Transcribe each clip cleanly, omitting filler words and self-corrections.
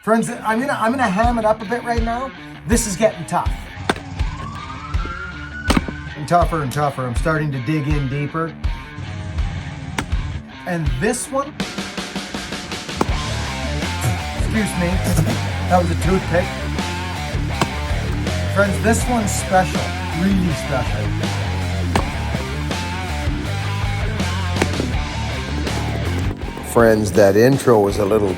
Friends, I'm gonna ham it up a bit right now. This is getting tough. And tougher and tougher. I'm starting to dig in deeper. And this one, excuse me, that was a toothpick. Friends, this one's special, really special. Friends, that intro was a little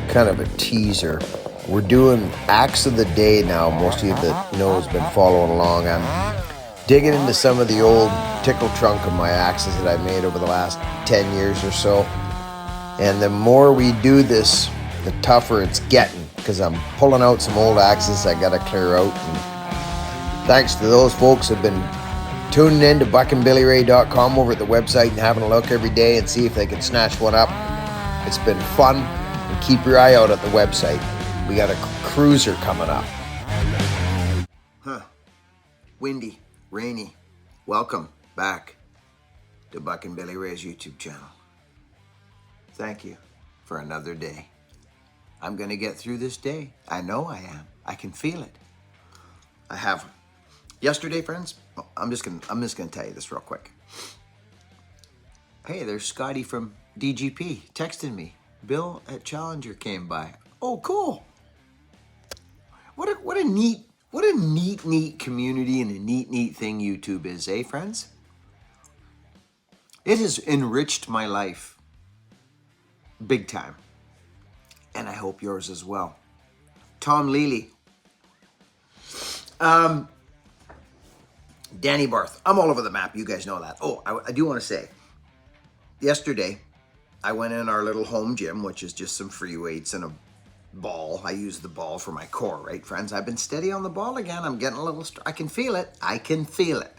kind of a teaser. We're doing Axe of the Day now. Most of you that know has been following along. I'm digging into some of the old tickle trunk of my axes that I made over the last 10 years or so. And the more we do this, the tougher it's getting, because I'm pulling out some old axes I gotta clear out. And thanks to those folks who've been tuning in to buckandbillyray.com over at the website and having a look every day and see if they can snatch one up. It's been fun, and keep your eye out at the website. We got a cruiser coming up. Windy, rainy. Welcome back to Buck and Billy Ray's YouTube channel. Thank you for another day. I'm gonna get through this day. I know I am. I can feel it. I have. Yesterday, friends, I'm just gonna tell you this real quick. Hey, there's Scotty from DGP texting me. Bill at Challenger came by. Oh, cool. What a neat community and a neat thing YouTube is, eh, friends? It has enriched my life big time. And I hope yours as well. Tom Leely. Danny Barth. I'm all over the map. You guys know that. Oh, I do want to say, yesterday, I went in our little home gym, which is just some free weights and a ball. I use the ball for my core, right, friends? I've been steady on the ball again. I'm getting a little, I can feel it. I can feel it.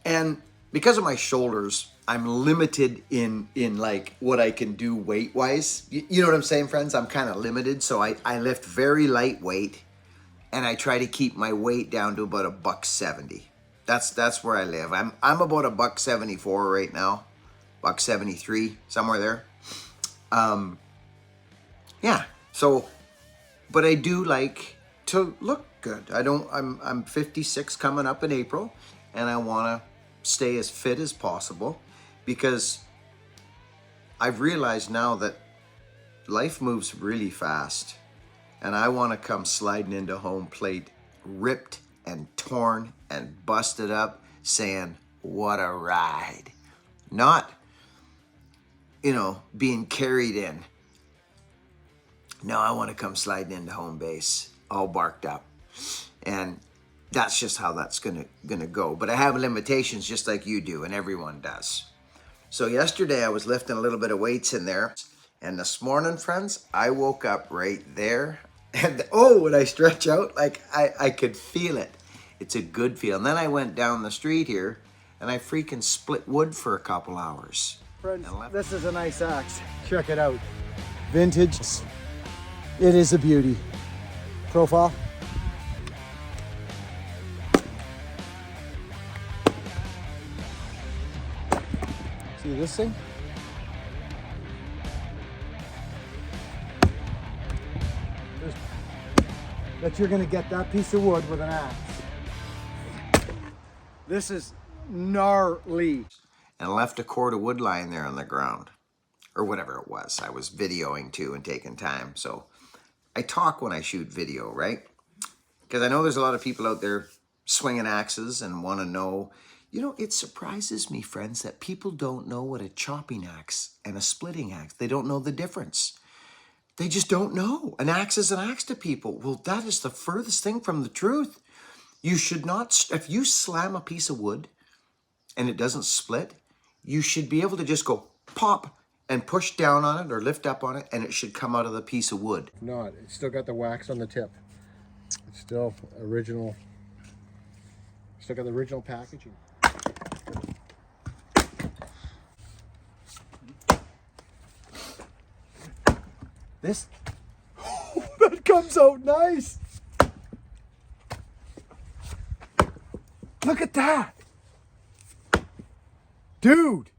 And because of my shoulders, I'm limited in like what I can do weight-wise. You know what I'm saying, friends? I'm kind of limited, so I lift very lightweight, and I try to keep my weight down to about $170. That's where I live. I'm about $174 right now, $173, somewhere there. Yeah. So, but I do like to look good. I'm 56 coming up in April, and I want to stay as fit as possible, because I've realized now that life moves really fast, and I want to come sliding into home plate ripped and torn and busted up saying, what a ride. Not, being carried in. No, I want to come sliding into home base all barked up. And that's just how that's gonna go. But I have limitations just like you do, and everyone does. So yesterday I was lifting a little bit of weights in there. And this morning, friends, I woke up right there. And when I stretch out, like I could feel it. It's a good feel. And then I went down the street here and I freaking split wood for a couple hours. Friends, this is a nice axe. Check it out. Vintage. It is a beauty. Profile. See this thing? That you're gonna get that piece of wood with an axe. This is gnarly. And left a cord of wood lying there on the ground, or whatever it was. I was videoing too and taking time. So I talk when I shoot video, right? Because I know there's a lot of people out there swinging axes and want to know. It surprises me, friends, that people don't know what a chopping axe and a splitting axe, they don't know the difference. They just don't know. An axe is an axe to people. Well, that is the furthest thing from the truth. You should not, if you slam a piece of wood and it doesn't split, you should be able to just go pop and push down on it or lift up on it, and it should come out of the piece of wood. If not, it's still got the wax on the tip. It's still original. Still got the original packaging. This, that comes out nice. Look at that. Dude.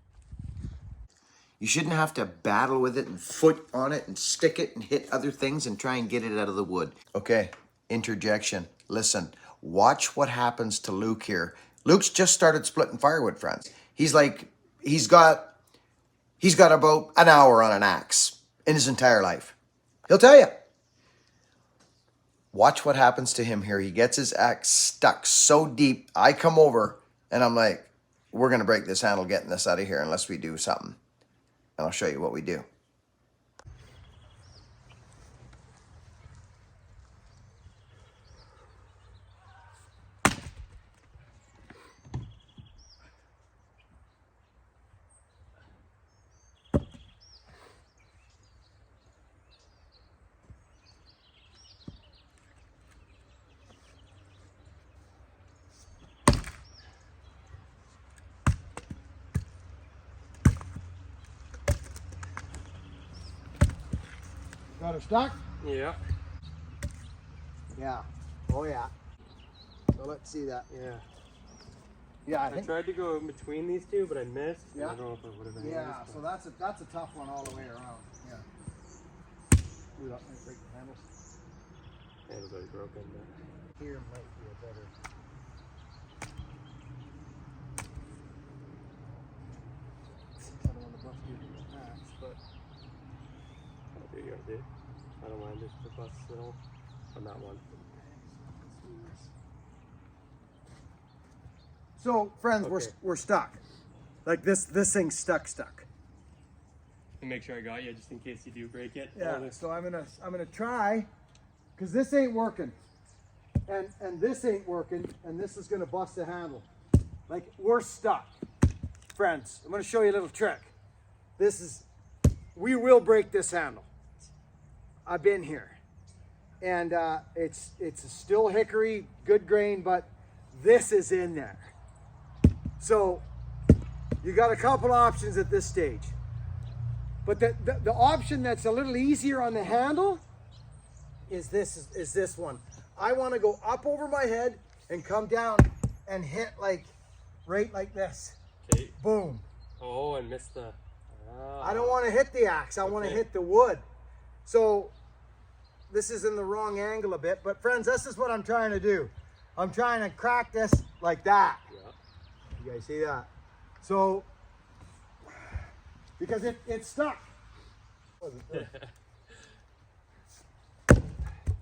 You shouldn't have to battle with it and foot on it and stick it and hit other things and try and get it out of the wood. Okay, interjection. Listen, watch what happens to Luke here. Luke's just started splitting firewood, friends. He's got about an hour on an axe in his entire life. He'll tell you. Watch what happens to him here. He gets his axe stuck so deep. I come over and I'm like, we're going to break this handle getting this out of here unless we do something. And I'll show you what we do. Got her stuck? Yeah. Yeah. Oh yeah. So let's see that. Yeah. Yeah, I I think. tried to go in between these two, but I missed. Yeah. I don't know if I would have been. Yeah. So that's a tough one all the way around. Yeah. Ooh, that might break the handles. Handle's already broken. But... Here might be a better. I don't want to bust you with the axe, but I'll do your dude. I don't mind if the bus at all. On that one. so friends, Okay. we're stuck. Like this thing's stuck. And make sure I got you, just in case you do break it. Yeah. So I'm gonna try, cause this ain't working, and this ain't working, and this is gonna bust the handle. Like we're stuck, friends. I'm gonna show you a little trick. We will break this handle. I've been here, and it's a still hickory, good grain, but this is in there. So you got a couple options at this stage. But the option that's a little easier on the handle is this one. I want to go up over my head and come down and hit right like this. Okay. Boom. Oh, and missed the. I don't want to hit the axe. I want to Okay. hit the wood. So this is in the wrong angle a bit. But friends, this is what I'm trying to do. I'm trying to crack this like that. Yeah. You guys see that? So, because it's stuck.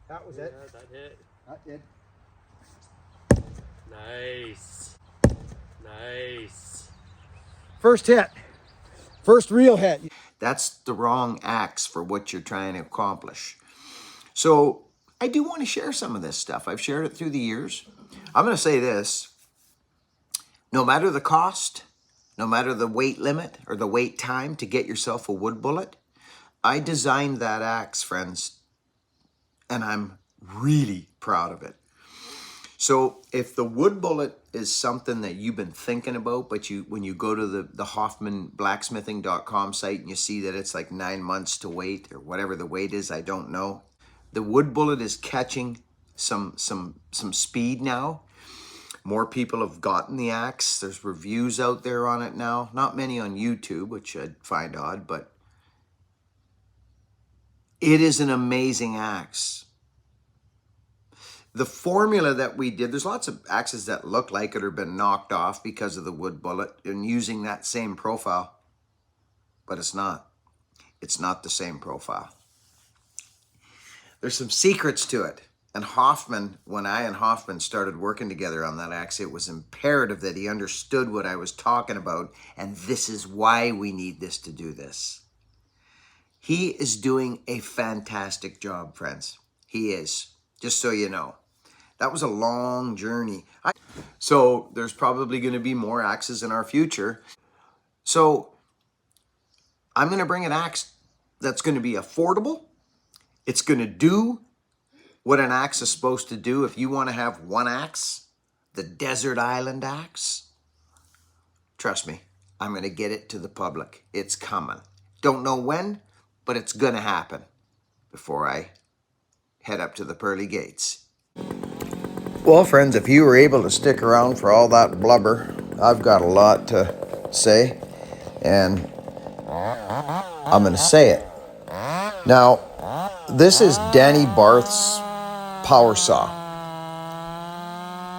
That was it. Yeah, that hit. That did. Nice. Nice. First hit. First real hit. That's the wrong axe for what you're trying to accomplish. So I do want to share some of this stuff. I've shared it through the years. I'm going to say this. No matter the cost, no matter the weight limit or the wait time to get yourself a wood bullet, I designed that axe, friends, and I'm really proud of it. So if the wood bullet is something that you've been thinking about, but when you go to the HoffmanBlacksmithing.com site and you see that it's like 9 months to wait or whatever the wait is, I don't know. The wood bullet is catching some speed now. More people have gotten the axe. There's reviews out there on it now. Not many on YouTube, which I'd find odd, but it is an amazing axe. The formula that we did, there's lots of axes that look like it or been knocked off because of the wood bullet and using that same profile, but it's not. It's not the same profile. There's some secrets to it. And Hoffman, when I and Hoffman started working together on that axe, it was imperative that he understood what I was talking about, and this is why we need this to do this. He is doing a fantastic job, friends. He is, just so you know. That was a long journey. So there's probably going to be more axes in our future. So I'm going to bring an axe that's going to be affordable. It's going to do what an axe is supposed to do. If you want to have one axe, the Desert Island axe, trust me, I'm going to get it to the public. It's coming. Don't know when, but it's going to happen before I head up to the pearly gates. Well, friends, if you were able to stick around for all that blubber, I've got a lot to say. And I'm going to say it. Now, this is Danny Barth's power saw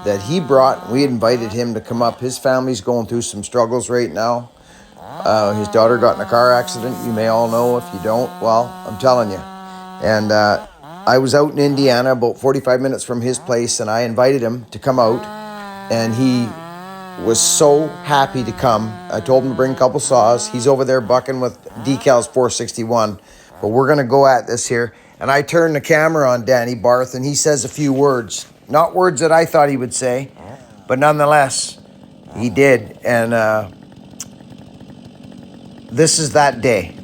that he brought. We invited him to come up. His family's going through some struggles right now. His daughter got in a car accident. You may all know. If you don't, well, I'm telling you. And I was out in Indiana, about 45 minutes from his place, and I invited him to come out. And he was so happy to come. I told him to bring a couple saws. He's over there bucking with Decals 461. But we're going to go at this here. And I turned the camera on Danny Barth, and he says a few words. Not words that I thought he would say, but nonetheless, he did. And this is that day.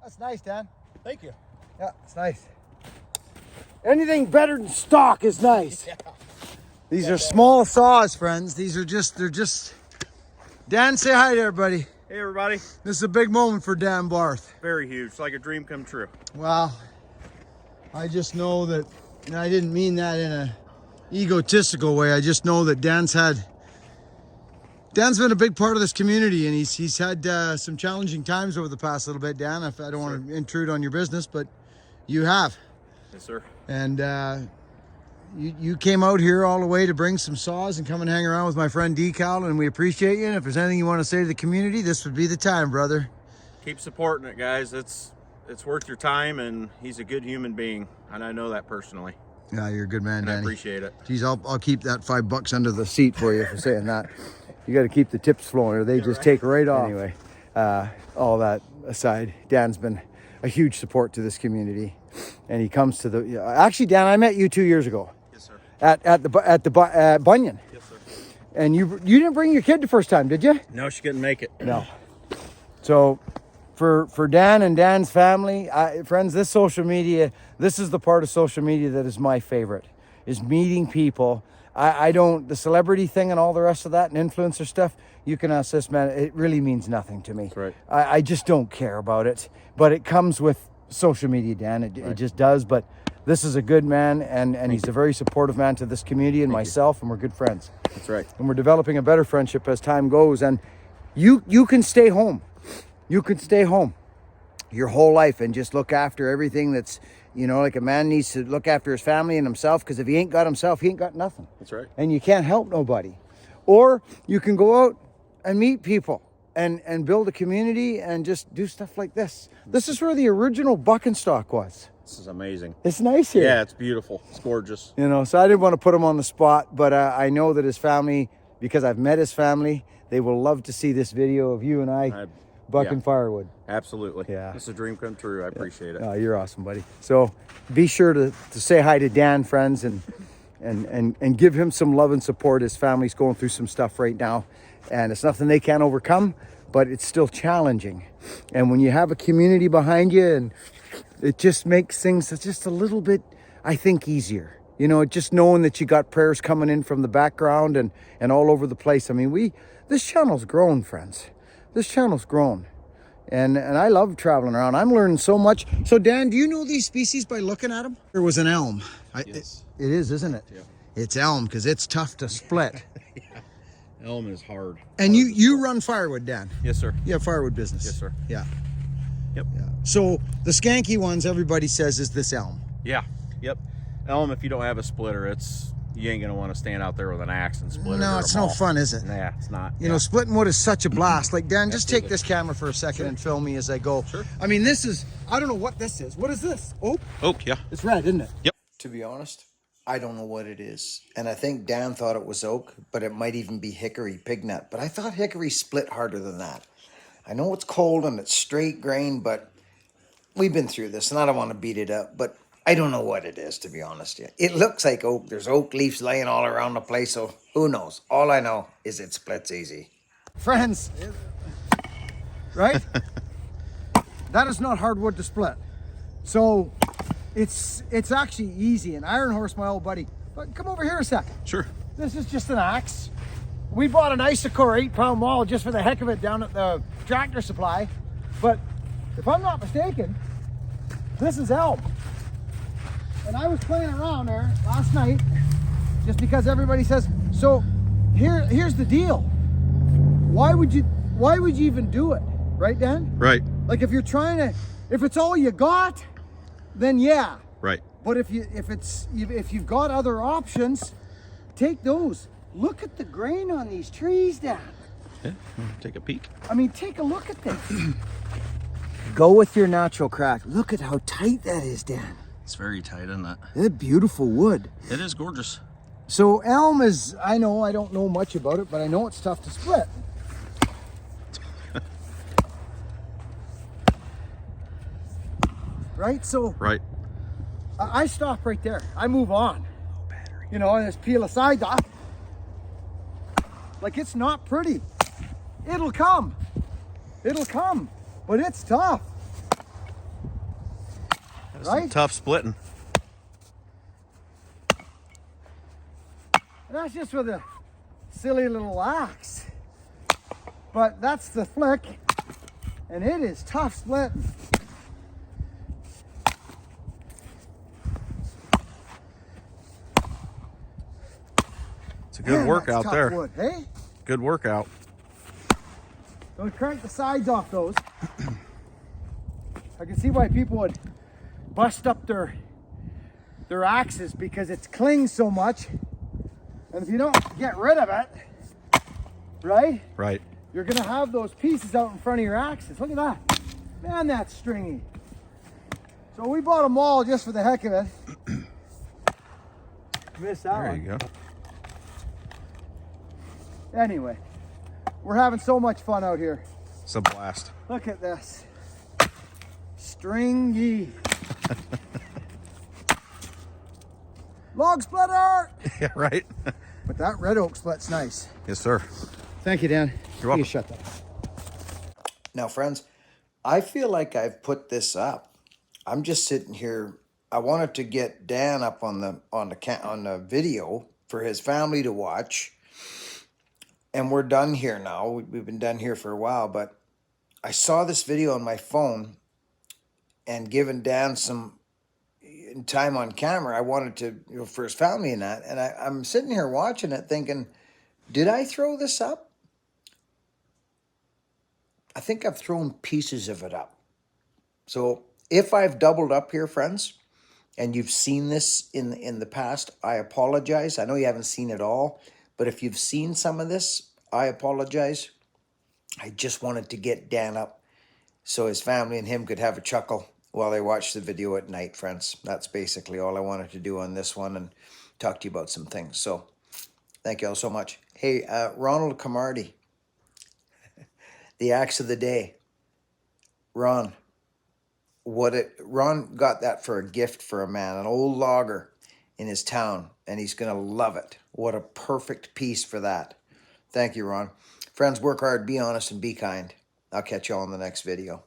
That's nice, Dan. Thank you. Yeah, it's nice. Anything better than stock is nice. Yeah. These are small saws, friends. They're just. Dan, say hi to everybody. Hey everybody. This is a big moment for Dan Barth. Very huge, it's like a dream come true. Well, I just know that, and I didn't mean that in a egotistical way. I just know that Dan's been a big part of this community, and he's had some challenging times over the past little bit, Dan. If I don't want to intrude on your business, but you have. Yes, sir. And you came out here all the way to bring some saws and come and hang around with my friend Decal, and we appreciate you. And if there's anything you want to say to the community, this would be the time, brother. Keep supporting it, guys. It's worth your time, and he's a good human being, and I know that personally. Yeah, you're a good man, And Danny. I appreciate it. Geez, I'll keep that $5 under the seat for you for saying that. You got to keep the tips flowing, or they just take right off. Anyway, all that aside, Dan's been a huge support to this community, and he comes to the. Actually, Dan, I met you 2 years ago. Yes, sir. At Bunyan. Yes, sir. And you didn't bring your kid the first time, did you? No, she couldn't make it. No. So for Dan and Dan's family, friends, this social media, this is the part of social media that is my favorite, is meeting people. I don't, the celebrity thing and all the rest of that and influencer stuff, you can ask this man, it really means nothing to me. That's right. I just don't care about it. But it comes with social media, Dan. It just does. But this is a good man, and he's a very supportive man to this community and myself, and we're good friends. That's right. And we're developing a better friendship as time goes. And you can stay home. You can stay home your whole life and just look after everything that's, like a man needs to look after his family and himself, because if he ain't got himself, he ain't got nothing. That's right. And you can't help nobody. Or you can go out and meet people and build a community and just do stuff like this. This is where the original Buck and Stock was. This is amazing. It's nice here. Yeah, it's beautiful. It's gorgeous. So I didn't want to put him on the spot, but I know that his family, because I've met his family, they will love to see this video of you and I bucking firewood. Absolutely. Yeah. It's a dream come true. I appreciate it. Oh, you're awesome, buddy. So be sure to say hi to Dan, friends, and give him some love and support. His family's going through some stuff right now, and it's nothing they can't overcome, but it's still challenging. And when you have a community behind you, and it just makes things just a little bit, I think, easier. Just knowing that you got prayers coming in from the background and all over the place. I mean, this channel's grown, friends. This channel's grown. And I love traveling around. I'm learning so much. So, Dan, do you know these species by looking at them? There was an elm. Yes. It is, isn't it? Yeah. It's elm, because it's tough to split. Elm is hard. And you run firewood, Dan. Yes, sir. You have firewood business. Yes, sir. Yeah. Yep. Yeah. So the skanky ones, everybody says, is this elm. Yeah. Yep. Elm, if you don't have a splitter, you ain't gonna want to stand out there with an axe and split it. No, or a it's no maul. fun, is it? Nah, it's not. You know, splitting wood is such a blast. Like, Dan, just take Absolutely. this camera for a second and film me as I go. Sure. I mean, this is, I don't know what this is. What is this? Oh, Oak, yeah. it's red, isn't it? Yep. To be honest, I don't know what it is. And I think Dan thought it was oak, but it might even be hickory pignut. But I thought hickory split harder than that. I know it's cold and it's straight grain, but we've been through this and I don't want to beat it up, but I don't know what it is, to be honest. It looks like oak. There's oak leaves laying all around the place, so who knows? All I know is it splits easy. Friends, right? That is not hardwood to split. So it's actually easy. And Iron Horse, my old buddy, but come over here a second. Sure. This is just an axe. We bought an Issacore 8-pound maul just for the heck of it down at the Tractor Supply. But if I'm not mistaken, this is elm. And I was playing around there last night just because everybody says, so here's the deal. Why would you even do it? Right, Dan? Right. Like if it's all you got, then yeah. Right. But if you've got other options, take those. Look at the grain on these trees, Dan. Yeah. Take a peek. I mean, take a look at this. Go with your natural crack. Look at how tight that is, Dan. It's very tight, isn't it? That's beautiful wood. It is gorgeous. So elm is, I don't know much about it, but I know it's tough to split. Right? So Right. I stop right there. I move on. You know, and just peel aside that. Like, it's not pretty. It'll come. It'll come. But it's tough. That's some Right? tough splitting. And that's just with a silly little axe. But that's the flick. And it is tough splitting. It's a good Man, workout that's tough there. wood, hey? Good workout. Don't crank the sides off those. I can see why people would bust up their axes because it clings so much. And if you don't get rid of it, right? Right. You're gonna have those pieces out in front of your axes. Look at that. Man, that's stringy. So we bought a maul just for the heck of it. Missed that There one. you go. Anyway, we're having so much fun out here. It's a blast. Look at this. Stringy. Log splitter! Yeah, right. But that red oak split's nice. Yes, sir. Thank you, Dan. You're welcome. You shut that. Now, friends, I feel like I've put this up. I'm just sitting here. I wanted to get Dan up on the video for his family to watch. And we're done here now. We've been done here for a while, but I saw this video on my phone and given Dan some time on camera. I wanted to, for his family and that. And I'm sitting here watching it thinking, did I throw this up? I think I've thrown pieces of it up. So if I've doubled up here, friends, and you've seen this in the past, I apologize. I know you haven't seen it all, but if you've seen some of this, I apologize. I just wanted to get Dan up so his family and him could have a chuckle while they watch the video at night, friends. That's basically all I wanted to do on this one and talk to you about some things. So thank you all so much. Hey, Ronald Camardi, the axe of the day. Ron got that for a gift for a man, an old logger in his town, and he's going to love it. What a perfect piece for that. Thank you, Ron. Friends, work hard, be honest, and be kind. I'll catch you all in the next video.